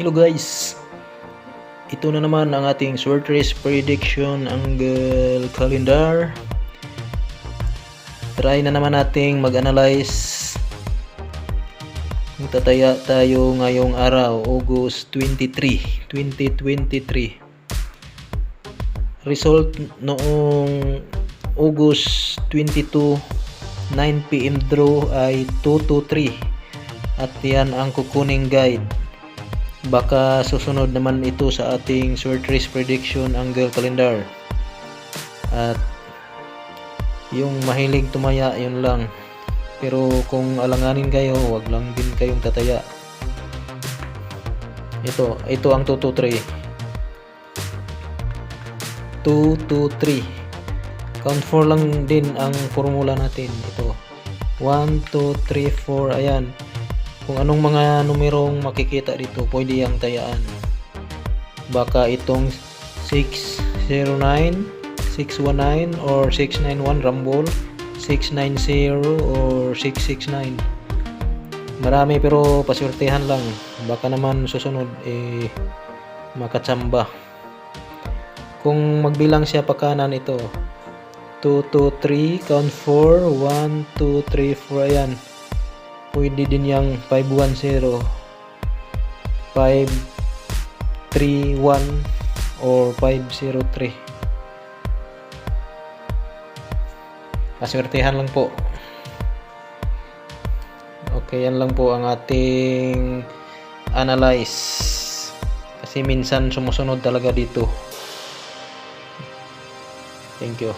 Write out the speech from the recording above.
Hello guys, ito na naman ang ating short race prediction angle calendar. Try na naman nating mag-analyze. Magtataya tayo ngayong araw, August 23, 2023. Result noong August 22, 9 PM draw ay 223 at yan ang kukuning guide. Baka susunod naman ito sa ating short race prediction angle calendar. At yung mahilig tumaya, yun lang. Pero kung alanganin kayo, wag lang din kayong tataya. Ito ang 223. 223. Count 4 lang din ang formula natin. Ito. 1, 2, 3, 4. Ayan. Kung anong mga numerong makikita dito, pwede yang tayaan. Baka itong 609, 619 or 691 rumble, 690 or 669. Marami pero paswertehan lang. Baka naman susunod makatsamba. Kung magbilang siya pa kanan, ito 2, 2, 3, count 4, 1, 2, 3, 4. Ayan. Pwede din yung 510, 531 or 503. Paswertehan lang po. Okay, yan lang po ang ating analyze. Kasi minsan sumusunod talaga dito. Thank you.